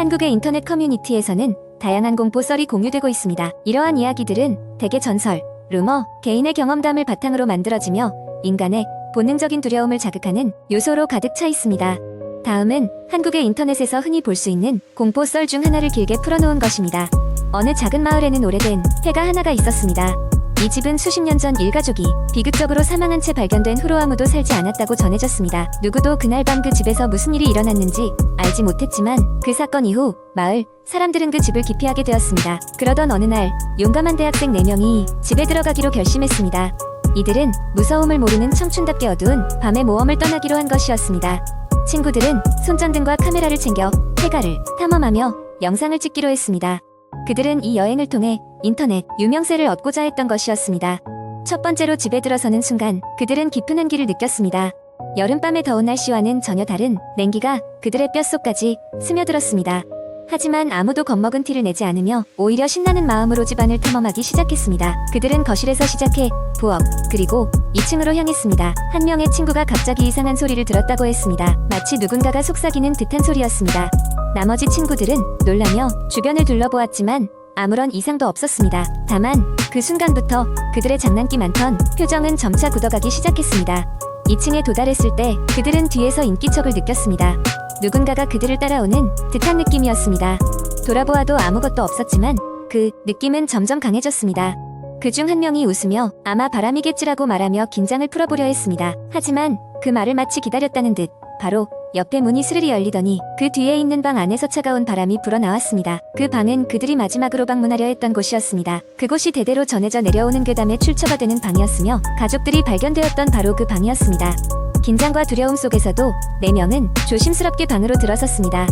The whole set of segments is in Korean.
한국의 인터넷 커뮤니티에서는 다양한 공포 썰이 공유되고 있습니다. 이러한 이야기들은 대개 전설, 루머, 개인의 경험담을 바탕으로 만들어지며 인간의 본능적인 두려움을 자극하는 요소로 가득 차 있습니다. 다음은 한국의 인터넷에서 흔히 볼 수 있는 공포 썰 중 하나를 길게 풀어놓은 것입니다. 어느 작은 마을에는 오래된 폐가 하나가 있었습니다. 이 집은 수십 년 전 일가족이 비극적으로 사망한 채 발견된 후로 아무도 살지 않았다고 전해졌습니다. 누구도 그날 밤 그 집에서 무슨 일이 일어났는지 알지 못했지만 그 사건 이후 마을 사람들은 그 집을 기피하게 되었습니다. 그러던 어느 날 용감한 대학생 4명이 집에 들어가기로 결심했습니다. 이들은 무서움을 모르는 청춘답게 어두운 밤의 모험을 떠나기로 한 것이었습니다. 친구들은 손전등과 카메라를 챙겨 폐가를 탐험하며 영상을 찍기로 했습니다. 그들은 이 여행을 통해 인터넷 유명세를 얻고자 했던 것이었습니다. 첫 번째로 집에 들어서는 순간 그들은 깊은 한기를 느꼈습니다. 여름밤의 더운 날씨와는 전혀 다른 냉기가 그들의 뼛속까지 스며들었습니다. 하지만 아무도 겁먹은 티를 내지 않으며 오히려 신나는 마음으로 집안을 탐험하기 시작했습니다. 그들은 거실에서 시작해 부엌 그리고 2층으로 향했습니다. 한 명의 친구가 갑자기 이상한 소리를 들었다고 했습니다. 마치 누군가가 속삭이는 듯한 소리였습니다. 나머지 친구들은 놀라며 주변을 둘러보았지만 아무런 이상도 없었습니다. 다만 그 순간부터 그들의 장난기 많던 표정은 점차 굳어가기 시작했습니다. 2층에 도달했을 때 그들은 뒤에서 인기척을 느꼈습니다. 누군가가 그들을 따라오는 듯한 느낌이었습니다. 돌아보아도 아무것도 없었지만 그 느낌은 점점 강해졌습니다. 그중 한 명이 웃으며 아마 바람이겠지라고 말하며 긴장을 풀어보려 했습니다. 하지만 그 말을 마치 기다렸다는 듯 바로 옆에 문이 스르르 열리더니 그 뒤에 있는 방 안에서 차가운 바람이 불어나왔습니다. 그 방은 그들이 마지막으로 방문하려 했던 곳이었습니다. 그곳이 대대로 전해져 내려오는 괴담의 출처가 되는 방이었으며 가족들이 발견되었던 바로 그 방이었습니다. 긴장과 두려움 속에서도 4명은 조심스럽게 방으로 들어섰습니다.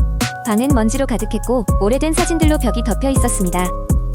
방은 먼지로 가득했고 오래된 사진들로 벽이 덮여 있었습니다.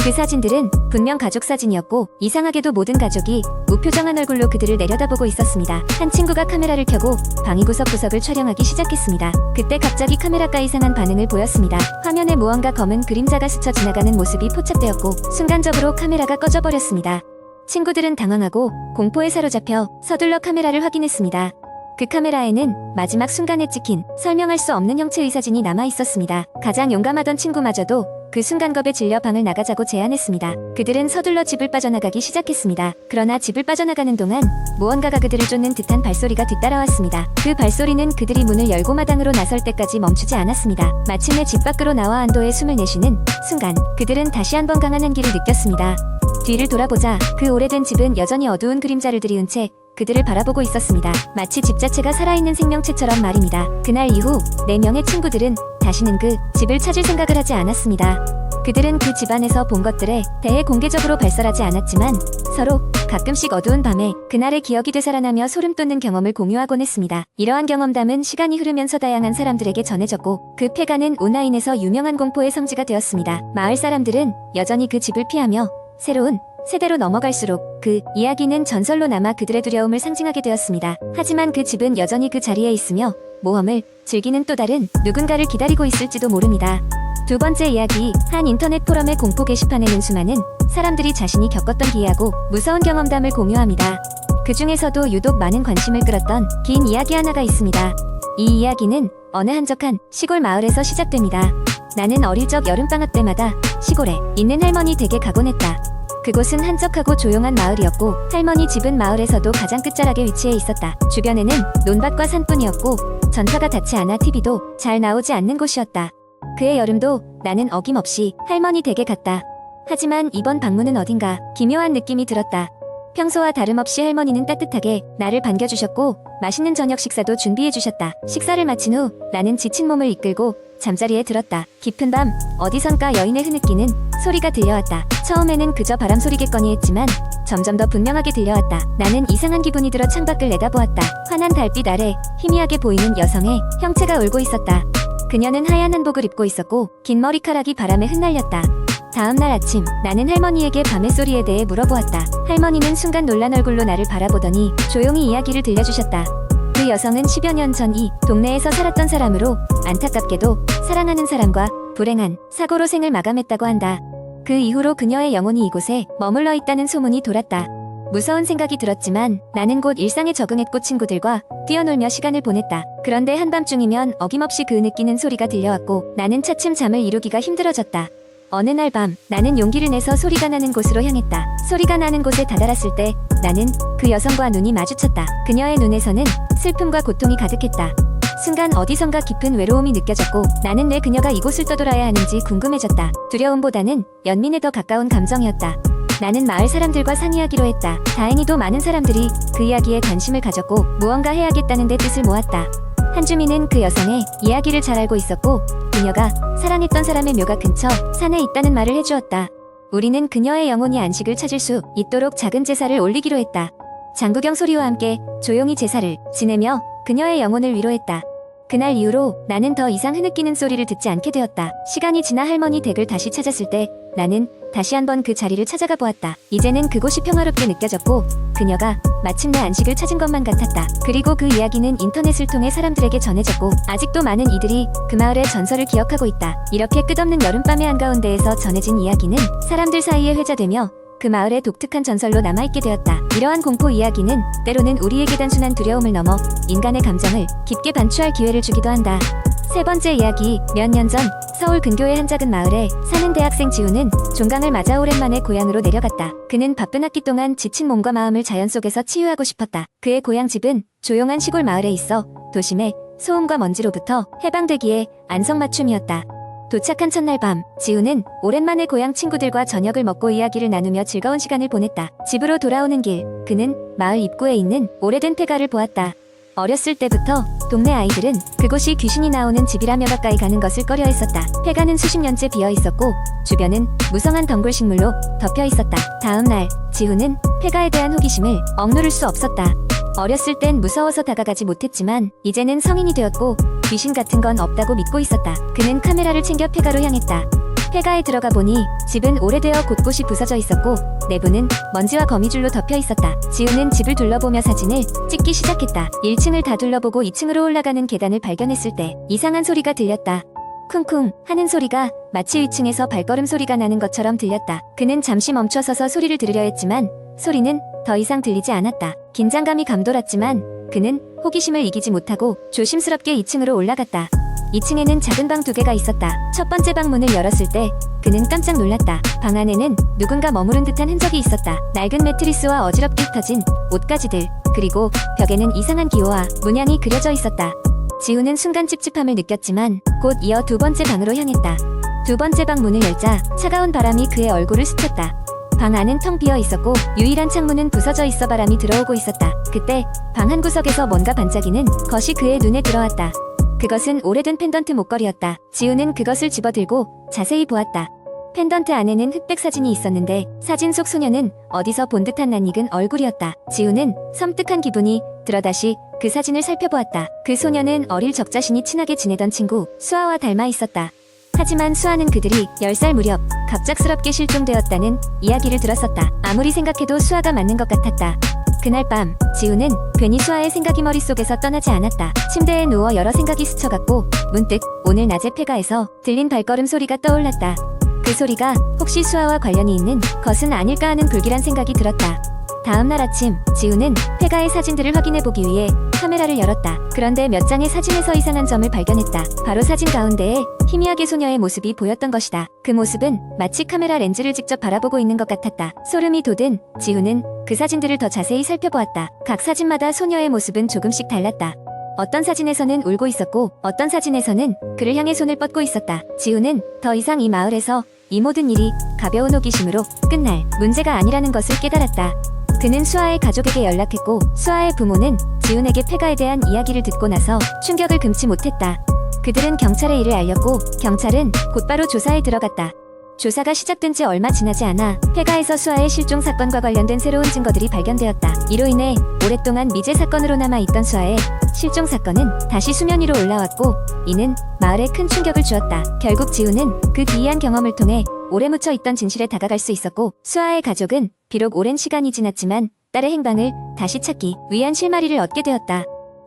그 사진들은 분명 가족 사진이었고 이상하게도 모든 가족이 무표정한 얼굴로 그들을 내려다보고 있었습니다. 한 친구가 카메라를 켜고 방의 구석구석을 촬영하기 시작했습니다. 그때 갑자기 카메라가 이상한 반응을 보였습니다. 화면에 무언가 검은 그림자가 스쳐 지나가는 모습이 포착되었고 순간적으로 카메라가 꺼져버렸습니다. 친구들은 당황하고 공포에 사로잡혀 서둘러 카메라를 확인했습니다. 그 카메라에는 마지막 순간에 찍힌 설명할 수 없는 형체의 사진이 남아 있었습니다. 가장 용감하던 친구마저도 그 순간 겁에 질려 방을 나가자고 제안했습니다. 그들은 서둘러 집을 빠져나가기 시작했습니다. 그러나 집을 빠져나가는 동안 무언가가 그들을 쫓는 듯한 발소리가 뒤따라왔습니다. 그 발소리는 그들이 문을 열고 마당으로 나설 때까지 멈추지 않았습니다. 마침내 집 밖으로 나와 안도의 숨을 내쉬는 순간 그들은 다시 한번 강한 한기를 느꼈습니다. 뒤를 돌아보자 그 오래된 집은 여전히 어두운 그림자를 들이운 채 그들을 바라보고 있었습니다. 마치 집 자체가 살아있는 생명체처럼 말입니다. 그날 이후 4명의 친구들은 다시는 그 집을 찾을 생각을 하지 않았습니다. 그들은 그 집안에서 본 것들에 대해 공개적으로 발설하지 않았지만 서로 가끔씩 어두운 밤에 그날의 기억이 되살아나며 소름 돋는 경험을 공유하곤 했습니다. 이러한 경험담은 시간이 흐르면서 다양한 사람들에게 전해졌고 그 폐가는 온라인에서 유명한 공포의 성지가 되었습니다. 마을 사람들은 여전히 그 집을 피하며 새로운 세대로 넘어갈수록 그 이야기는 전설로 남아 그들의 두려움을 상징하게 되었습니다. 하지만 그 집은 여전히 그 자리에 있으며 모험을 즐기는 또 다른 누군가를 기다리고 있을지도 모릅니다. 두 번째 이야기, 한 인터넷 포럼의 공포 게시판에는 수많은 사람들이 자신이 겪었던 기이하고 무서운 경험담을 공유합니다. 그 중에서도 유독 많은 관심을 끌었던 긴 이야기 하나가 있습니다. 이 이야기는 어느 한적한 시골 마을에서 시작됩니다. 나는 어릴 적 여름방학 때마다 시골에 있는 할머니 댁에 가곤 했다. 그곳은 한적하고 조용한 마을이었고 할머니 집은 마을에서도 가장 끝자락에 위치해 있었다. 주변에는 논밭과 산뿐이었고 전파가 닿지 않아 TV도 잘 나오지 않는 곳이었다. 그해 여름도 나는 어김없이 할머니 댁에 갔다. 하지만 이번 방문은 어딘가 기묘한 느낌이 들었다. 평소와 다름없이 할머니는 따뜻하게 나를 반겨주셨고 맛있는 저녁 식사도 준비해주셨다. 식사를 마친 후 나는 지친 몸을 이끌고 잠자리에 들었다. 깊은 밤 어디선가 여인의 흐느끼는 소리가 들려왔다. 처음에는 그저 바람 소리겠거니 했지만 점점 더 분명하게 들려왔다. 나는 이상한 기분이 들어 창밖을 내다보았다. 환한 달빛 아래 희미하게 보이는 여성의 형체가 울고 있었다. 그녀는 하얀 한복을 입고 있었고 긴 머리카락이 바람에 흩날렸다. 다음날 아침 나는 할머니에게 밤의 소리에 대해 물어보았다. 할머니는 순간 놀란 얼굴로 나를 바라보더니 조용히 이야기를 들려주셨다. 그 여성은 10여 년 전 이 동네에서 살았던 사람으로 안타깝게도 사랑하는 사람과 불행한 사고로 생을 마감했다고 한다. 그 이후로 그녀의 영혼이 이곳에 머물러 있다는 소문이 돌았다. 무서운 생각이 들었지만 나는 곧 일상에 적응했고 친구들과 뛰어놀며 시간을 보냈다. 그런데 한밤중이면 어김없이 그 느끼는 소리가 들려왔고 나는 차츰 잠을 이루기가 힘들어졌다. 어느 날 밤 나는 용기를 내서 소리가 나는 곳으로 향했다. 소리가 나는 곳에 다다랐을 때 나는 그 여성과 눈이 마주쳤다. 그녀의 눈에서는 슬픔과 고통이 가득했다. 순간 어디선가 깊은 외로움이 느껴졌고 나는 왜 그녀가 이곳을 떠돌아야 하는지 궁금해졌다. 두려움보다는 연민에 더 가까운 감정이었다. 나는 마을 사람들과 상의하기로 했다. 다행히도 많은 사람들이 그 이야기에 관심을 가졌고 무언가 해야겠다는 데 뜻을 모았다. 한 주민은 그 여성의 이야기를 잘 알고 있었고 그녀가 사랑했던 사람의 묘가 근처 산에 있다는 말을 해주었다. 우리는 그녀의 영혼이 안식을 찾을 수 있도록 작은 제사를 올리기로 했다. 장구경 소리와 함께 조용히 제사를 지내며 그녀의 영혼을 위로했다. 그날 이후로 나는 더 이상 흐느끼는 소리를 듣지 않게 되었다. 시간이 지나 할머니 댁을 다시 찾았을 때 나는 다시 한번 그 자리를 찾아가 보았다. 이제는 그곳이 평화롭게 느껴졌고 그녀가 마침내 안식을 찾은 것만 같았다. 그리고 그 이야기는 인터넷을 통해 사람들에게 전해졌고 아직도 많은 이들이 그 마을의 전설을 기억하고 있다. 이렇게 끝없는 여름밤의 한가운데에서 전해진 이야기는 사람들 사이에 회자되며 그 마을의 독특한 전설로 남아있게 되었다. 이러한 공포 이야기는 때로는 우리에게 단순한 두려움을 넘어 인간의 감정을 깊게 반추할 기회를 주기도 한다. 세 번째 이야기. 몇 년 전 서울 근교의 한 작은 마을에 사는 대학생 지우는 종강을 맞아 오랜만에 고향으로 내려갔다. 그는 바쁜 학기 동안 지친 몸과 마음을 자연 속에서 치유하고 싶었다. 그의 고향집은 조용한 시골 마을에 있어 도심의 소음과 먼지로부터 해방되기에 안성맞춤이었다. 도착한 첫날 밤, 지우는 오랜만에 고향 친구들과 저녁을 먹고 이야기를 나누며 즐거운 시간을 보냈다. 집으로 돌아오는 길, 그는 마을 입구에 있는 오래된 폐가를 보았다. 어렸을 때부터 동네 아이들은 그곳이 귀신이 나오는 집이라며 가까이 가는 것을 꺼려했었다. 폐가는 수십 년째 비어 있었고 주변은 무성한 덩굴식물로 덮여 있었다. 다음 날, 지우는 폐가에 대한 호기심을 억누를 수 없었다. 어렸을 땐 무서워서 다가가지 못했지만 이제는 성인이 되었고 귀신 같은 건 없다고 믿고 있었다. 그는 카메라를 챙겨 폐가로 향했다. 폐가에 들어가 보니 집은 오래되어 곳곳이 부서져 있었고 내부는 먼지와 거미줄로 덮여 있었다. 지우는 집을 둘러보며 사진을 찍기 시작했다. 1층을 다 둘러보고 2층으로 올라가는 계단을 발견했을 때 이상한 소리가 들렸다. 쿵쿵 하는 소리가 마치 위층에서 발걸음 소리가 나는 것처럼 들렸다. 그는 잠시 멈춰서서 소리를 들으려 했지만 소리는 더 이상 들리지 않았다. 긴장감이 감돌았지만 그는 호기심을 이기지 못하고 조심스럽게 2층으로 올라갔다. 2층에는 작은 방 2개가 있었다. 첫 번째 방 문을 열었을 때 그는 깜짝 놀랐다. 방 안에는 누군가 머무른 듯한 흔적이 있었다. 낡은 매트리스와 어지럽게 흩어진 옷가지들, 그리고 벽에는 이상한 기호와 문양이 그려져 있었다. 지우는 순간 찝찝함을 느꼈지만 곧 이어 두 번째 방으로 향했다. 두 번째 방 문을 열자 차가운 바람이 그의 얼굴을 스쳤다. 방 안은 텅 비어 있었고 유일한 창문은 부서져 있어 바람이 들어오고 있었다. 그때 방 한 구석에서 뭔가 반짝이는 것이 그의 눈에 들어왔다. 그것은 오래된 펜던트 목걸이였다. 지우는 그것을 집어들고 자세히 보았다. 펜던트 안에는 흑백 사진이 있었는데 사진 속 소녀는 어디서 본 듯한 낯익은 얼굴이었다. 지우는 섬뜩한 기분이 들어 다시 그 사진을 살펴보았다. 그 소녀는 어릴 적 자신이 친하게 지내던 친구 수아와 닮아 있었다. 하지만 수아는 그들이 10살 무렵 갑작스럽게 실종되었다는 이야기를 들었었다. 아무리 생각해도 수아가 맞는 것 같았다. 그날 밤, 지우는 괜히 수아의 생각이 머릿속에서 떠나지 않았다. 침대에 누워 여러 생각이 스쳐갔고 문득 오늘 낮에 폐가에서 들린 발걸음 소리가 떠올랐다. 그 소리가 혹시 수아와 관련이 있는 것은 아닐까 하는 불길한 생각이 들었다. 다음날 아침, 지우는 폐가의 사진들을 확인해보기 위해 카메라를 열었다. 그런데 몇 장의 사진에서 이상한 점을 발견했다. 바로 사진 가운데에 희미하게 소녀의 모습이 보였던 것이다. 그 모습은 마치 카메라 렌즈를 직접 바라보고 있는 것 같았다. 소름이 돋은 지우는 그 사진들을 더 자세히 살펴보았다. 각 사진마다 소녀의 모습은 조금씩 달랐다. 어떤 사진에서는 울고 있었고 어떤 사진에서는 그를 향해 손을 뻗고 있었다. 지우는 더 이상 이 마을에서 이 모든 일이 가벼운 호기심으로 끝날 문제가 아니라는 것을 깨달았다. 그는 수아의 가족에게 연락했고 수아의 부모는 지훈에게 폐가에 대한 이야기를 듣고 나서 충격을 금치 못했다. 그들은 경찰에 이를 알렸고 경찰은 곧바로 조사에 들어갔다. 조사가 시작된 지 얼마 지나지 않아 폐가에서 수아의 실종 사건과 관련된 새로운 증거들이 발견되었다. 이로 인해 오랫동안 미제 사건으로 남아있던 수아의 실종 사건은 다시 수면 위로 올라왔고 이는 마을에 큰 충격을 주었다. 결국 지훈은 그 기이한 경험을 통해 오래 묻혀있던 진실에 다가갈 수 있었고 수아의 가족은 비록 오랜 시간이 지났지만 딸의 행방을 다시 찾기 위한 실마리를 얻게 되었다.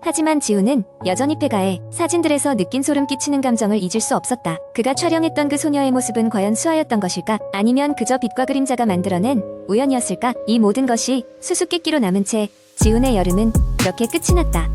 하지만 지우는 여전히 폐가해 사진들에서 느낀 소름 끼치는 감정을 잊을 수 없었다. 그가 촬영했던 그 소녀의 모습은 과연 수아였던 것일까? 아니면 그저 빛과 그림자가 만들어낸 우연이었을까? 이 모든 것이 수수께끼로 남은 채 지훈의 여름은 이렇게 끝이 났다.